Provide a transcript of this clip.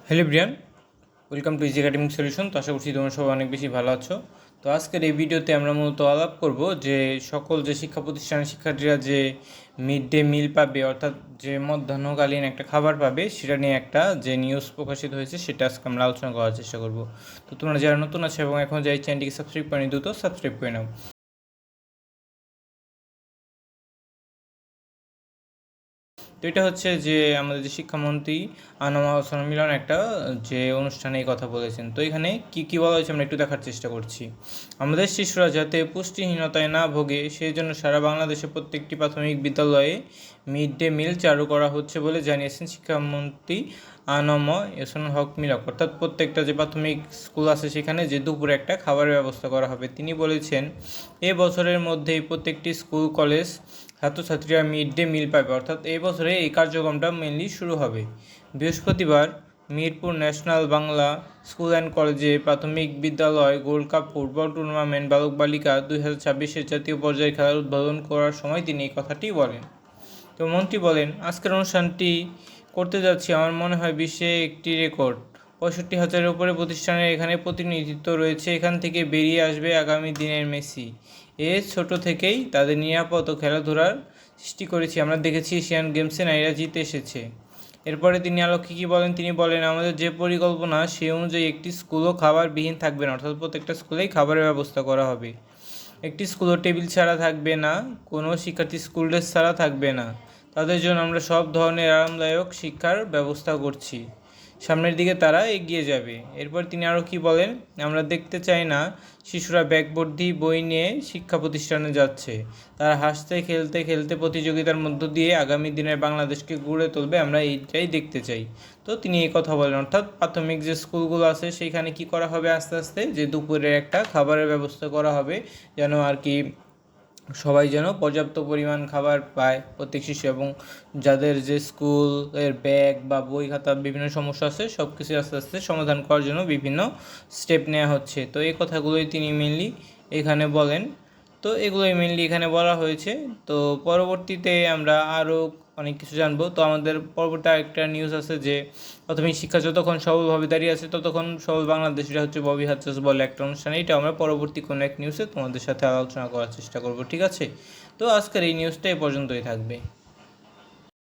Hello Brian, welcome to easy academic solution. তো আশা করছি তোমরা সবাই অনেক বেশি ভালো আছো। তো আজকের এই ভিডিওতে আমরা মূলত আলাপ করব যে সকল যে শিক্ষা প্রতিষ্ঠানের শিক্ষার্থীরা যে মিড ডে মিল পাবে, অর্থাৎ যে মধ্যাহ্নকালীন একটা খাবার পাবে, সেটা নিয়ে একটা যে নিউজ প্রকাশিত হয়েছে সেটা আজকে আমরা আলোচনা করার চেষ্টা করব। তো তোমরা যারা নতুন আছো এবং এখন যে এই চ্যানেলটিকে সাবস্ক্রাইব করেনি, দ্রুত সাবস্ক্রাইব করে নাও। তো এটা হচ্ছে যে আমাদের যে শিক্ষামন্ত্রী আনোয়ার হোসেন মিলন একটা যে অনুষ্ঠানে এই কথা বলেছেন। তো এখানে কী কী বলা হয়েছে আমরা একটু দেখার চেষ্টা করছি। আমাদের শিশুরা যাতে পুষ্টিহীনতায় না ভোগে সেই জন্য সারা বাংলাদেশে প্রত্যেকটি প্রাথমিক বিদ্যালয়ে মিড ডে মিল চালু করা হচ্ছে বলে জানিয়েছেন শিক্ষামন্ত্রী আনম এহসান হক মিলক। অর্থাৎ প্রত্যেকটা যে প্রাথমিক স্কুল আছে সেখানে যে দুপুরে একটা খাবারের ব্যবস্থা করা হবে। তিনি বলেছেন এ বছরের মধ্যেই প্রত্যেকটি স্কুল কলেজ ছাত্রছাত্রীরা মিড ডে মিল পাবে। অর্থাৎ এই বছরে এই কার্যক্রমটা মেনলি শুরু হবে। বৃহস্পতিবার Mirpur national Bangla school and কলেজে প্রাথমিক বিদ্যালয় গোল্ড কাপ ফুটবল টুর্নামেন্ট বালক বালিকা 2026 জাতীয় পর্যায়ে খেলার উদ্বোধন করার সময় তিনি এই কথাটি বলেন। তো মন্ত্রী বলেন, আজকের অনুষ্ঠানটি করতে যাচ্ছি আমার মনে হয় বিশ্বে একটি রেকর্ড। 65,000-এর উপরে প্রতিষ্ঠানের এখানে প্রতিনিধিত্ব রয়েছে। এখান থেকে বেরিয়ে আসবে আগামী দিনের মেসি। ছোট থেকেই তাদের নিরাপদ ও খেলাধুলার সৃষ্টি করেছি। আমরা দেখেছি এশিয়ান গেমসে নারীরা জিতে এসেছে। এরপরে তিনি আরও কী বলেন, তিনি বলেন আমাদের যে পরিকল্পনা সেই অনুযায়ী একটি স্কুলও খাবারবিহীন থাকবে না। অর্থাৎ প্রত্যেকটা স্কুলেই খাবারের ব্যবস্থা করা হবে। একটি স্কুলও টেবিল ছাড়া থাকবে না, কোনো শিক্ষার্থী স্কুল ড্রেস ছাড়া থাকবে না। তাদের জন্য আমরা সব ধরনের আরামদায়ক শিক্ষার ব্যবস্থা করছি। সামনের দিকে তারা এগিয়ে যাবে। এরপর তিনি আরও কী বলেন, আমরা দেখতে চাই না শিশুরা ব্যাগভর্তি বই নিয়ে শিক্ষা প্রতিষ্ঠানে যাচ্ছে। তারা হাসতে খেলতে খেলতে প্রতিযোগিতার মধ্য দিয়ে আগামী দিনের বাংলাদেশকে গড়ে তুলবে, আমরা এইটাই দেখতে চাই। তো তিনি এই কথা বলেন। অর্থাৎ প্রাথমিক যে স্কুলগুলো আছে সেইখানে কি করা হবে, আস্তে আস্তে যে দুপুরের একটা খাবারের ব্যবস্থা করা হবে, যেন আর কি সবাই যেন পর্যাপ্ত পরিমাণ খাবার পায় প্রত্যেক শিশু, এবং যাদের যে স্কুলের ব্যাগ বা বই খাতা বিভিন্ন সমস্যা আছে সব কিছু আস্তে আস্তে সমাধান করার জন্য বিভিন্ন স্টেপ নেওয়া হচ্ছে। তো এই কথাগুলোই তিনি মেনলি এখানে বলেন। তো এগুলোই মেনলি এখানে বলা হয়েছে। তো পরবর্তীতে আমরা আরও অনেক কিছু জানবো। তো আমাদের পরবর্তী আরেকটা নিউজ আছে যে প্রাথমিক শিক্ষা যতক্ষণ সবলভাবে দাঁড়িয়ে আছে ততক্ষণ সবল বাংলাদেশ, এটা হচ্ছে ববি হাচ্চাস বলে একটা অনুষ্ঠান। এটা আমরা পরবর্তী কোনো এক নিউজে তোমাদের সাথে আলোচনা করার চেষ্টা করব, ঠিক আছে? তো আজকের এই নিউজটা এ পর্যন্তই থাকবে।